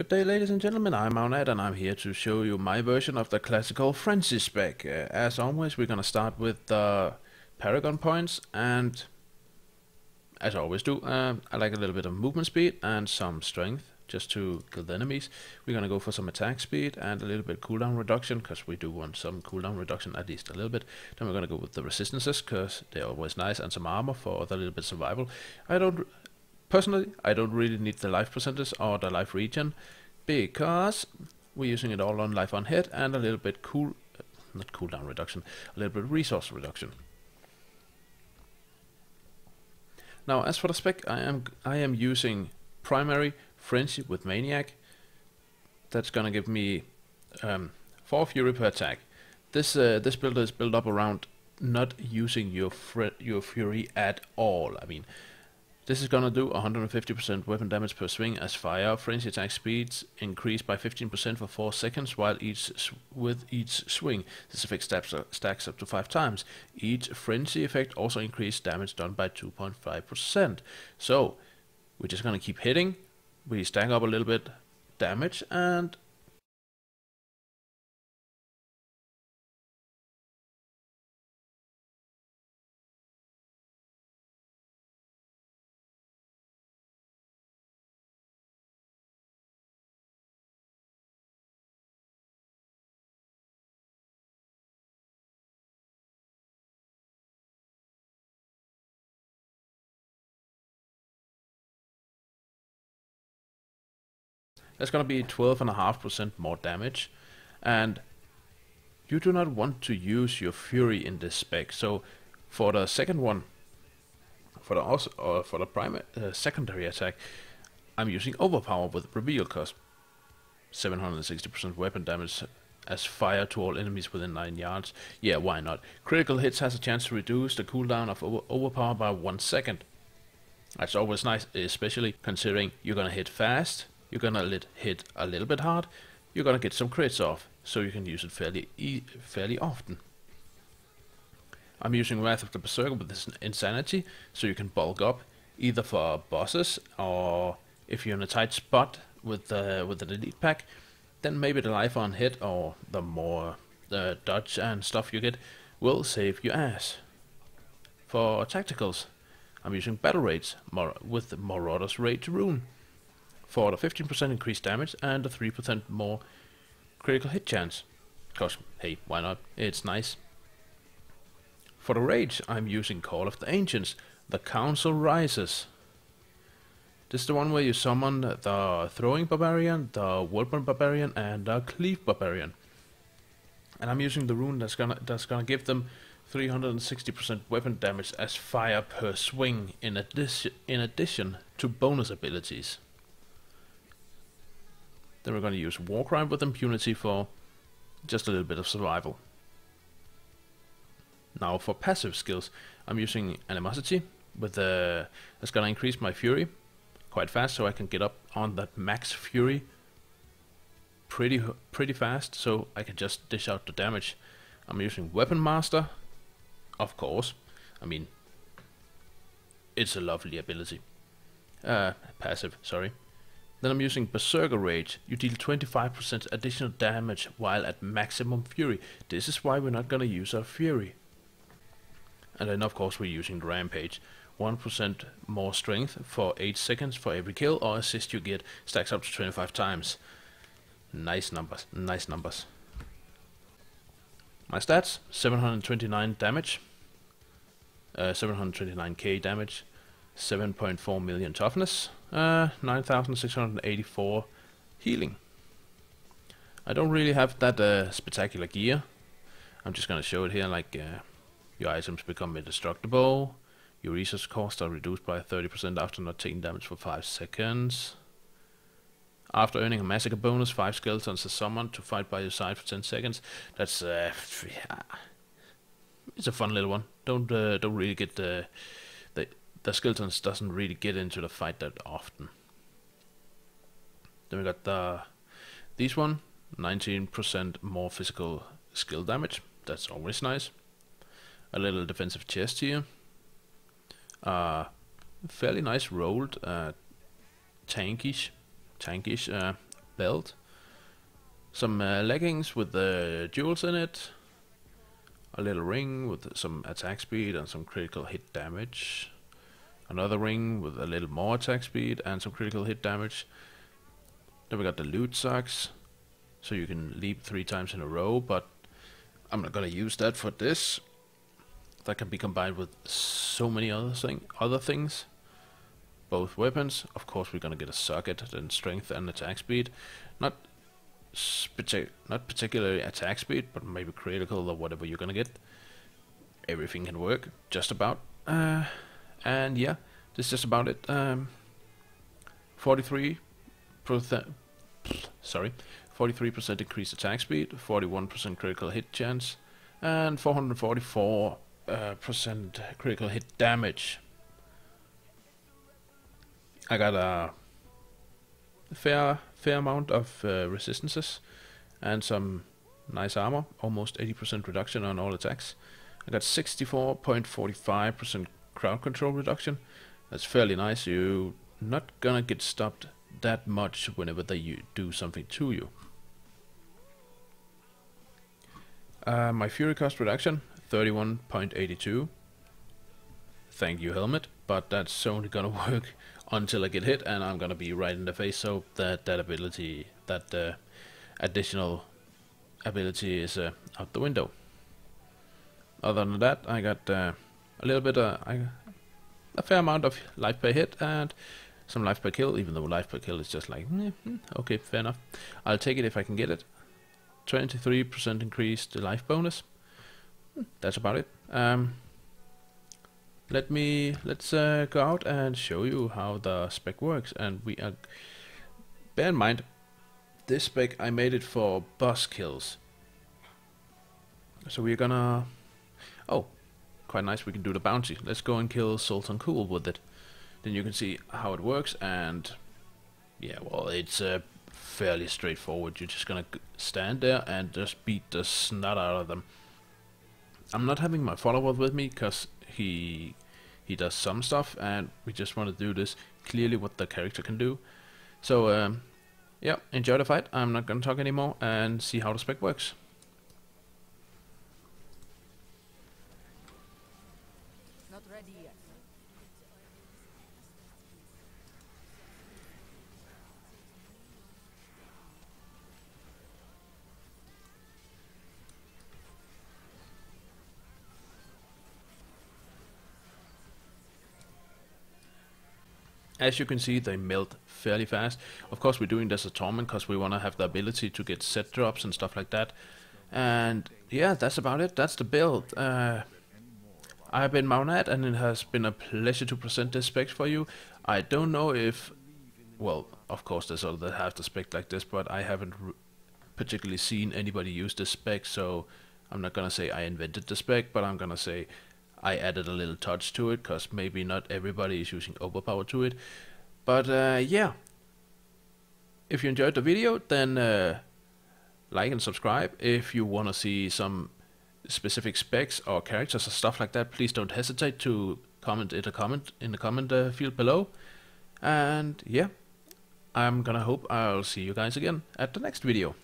Good day, ladies and gentlemen, I'm Maunat and I'm here to show you my version of the classical frenzy spec. As always, we're gonna start with the paragon points, and as I always do, I like a little bit of movement speed and some strength just to kill the enemies. We're gonna go for some attack speed and a little bit cooldown reduction, because we do want some cooldown reduction, at least a little bit. Then we're gonna go with the resistances, because they're always nice, and some armor for the little bit survival. Personally, I don't really need the life percentage or the life regen, because we're using it all on life on hit and a little bit not cooldown reduction, a little bit resource reduction. Now, as for the spec, I am using primary frenzy with maniac. That's gonna give me 4 fury per attack. This build is built up around not using your fury at all. I mean, this is gonna do 150% weapon damage per swing as fire. Frenzy attack speeds increase by 15% for 4 seconds with each swing. This effect stacks up to 5 times. Each frenzy effect also increases damage done by 2.5%. So we're just gonna keep hitting. We stack up a little bit damage, and that's gonna be 12.5% more damage. And you do not want to use your fury in this spec. So for the second one, for the primary secondary attack, I'm using overpower with reveal, cause 760% weapon damage as fire to all enemies within 9 yards. Yeah, why not? Critical hits has a chance to reduce the cooldown of overpower by 1 second. That's always nice, especially considering you're gonna hit fast, you're gonna hit a little bit hard, you're gonna get some crits off, so you can use it fairly often. I'm using Wrath of the Berserker with this Insanity, so you can bulk up either for bosses, or if you're in a tight spot with the delete pack, then maybe the life on hit or the more dodge and stuff you get will save your ass. For tacticals, I'm using Battle Rage with the Marauder's Rage rune for the 15% increased damage and the 3% more critical hit chance. Cause hey, why not? It's nice. For the rage, I'm using Call of the Ancients. The Council Rises. This is the one where you summon the Throwing Barbarian, the Worldborn Barbarian, and the Cleave Barbarian. And I'm using the rune that's gonna give them 360% weapon damage as fire per swing, in addition to bonus abilities. Then we're going to use Warcry with impunity for just a little bit of survival. Now for passive skills, I'm using Animosity with that's going to increase my fury quite fast, so I can get up on that max fury pretty fast, so I can just dish out the damage. I'm using Weapon Master, of course. I mean, it's a lovely ability. Passive, sorry. Then I'm using Berserker Rage. You deal 25% additional damage while at maximum fury. This is why we're not gonna use our fury. And then of course we're using Rampage. 1% more strength for 8 seconds for every kill or assist you get. Stacks up to 25 times. Nice numbers, nice numbers. My stats, 729 damage. 729k damage. 7.4 million toughness, 9,684 healing. I don't really have that spectacular gear. I'm just gonna show it here, like your items become indestructible, your resource costs are reduced by 30% after not taking damage for 5 seconds. After earning a massacre bonus, 5 skeletons are summoned to fight by your side for 10 seconds. That's it's a fun little one. Don't really get the skeletons doesn't really get into the fight that often. Then we got these one, 19% more physical skill damage. That's always nice. A little defensive chest here. Fairly nice rolled tankish belt, some leggings with the jewels in it, a little ring with some attack speed and some critical hit damage, another ring with a little more attack speed and some critical hit damage. Then we got the loot socks, so you can leap 3 times in a row, but I'm not gonna use that for this. That can be combined with so many other things. Both weapons, of course, we're gonna get a socket and strength and attack speed. Not particularly attack speed, but maybe critical or whatever you're gonna get. Everything can work, just about. And yeah, this is just about it. 43% increased attack speed, 41% critical hit chance, and 444% critical hit damage. I got a fair amount of resistances and some nice armor, almost 80% reduction on all attacks. I got 64.45% crowd control reduction. That's fairly nice. You're not gonna get stopped that much whenever they do something to you. My fury cost reduction, 31.82. Thank you, helmet, but that's only gonna work until I get hit, and I'm gonna be right in the face, so that ability, that additional ability is out the window. Other than that, I got a little bit, a fair amount of life per hit and some life per kill, even though life per kill is just like, okay, fair enough. I'll take it if I can get it. 23% increased life bonus. That's about it. Let's go out and show you how the spec works. And we are, bear in mind, this spec I made it for boss kills. So we're gonna, oh, quite nice. We can do the bounty. Let's go and kill Sultan Cool with it. Then you can see how it works. And yeah, well, it's fairly straightforward. You're just gonna stand there and just beat the snot out of them. I'm not having my follower with me because he does some stuff, and we just want to do this clearly what the character can do. So yeah, enjoy the fight. I'm not gonna talk anymore and see how the spec works. Not ready yet. As you can see, they melt fairly fast. Of course, we're doing this as Torment because we want to have the ability to get set drops and stuff like that. And yeah, that's about it. That's the build. I've been Maunat, and it has been a pleasure to present this spec for you. I don't know if, well, of course there's others that have the spec like this, but I haven't particularly seen anybody use this spec, so I'm not gonna say I invented the spec, but I'm gonna say I added a little touch to it, because maybe not everybody is using overpower to it. But yeah, if you enjoyed the video, then like and subscribe. If you want to see some specific specs or characters or stuff like that, please don't hesitate to comment in the comment field below. And yeah, I'm gonna hope I'll see you guys again at the next video.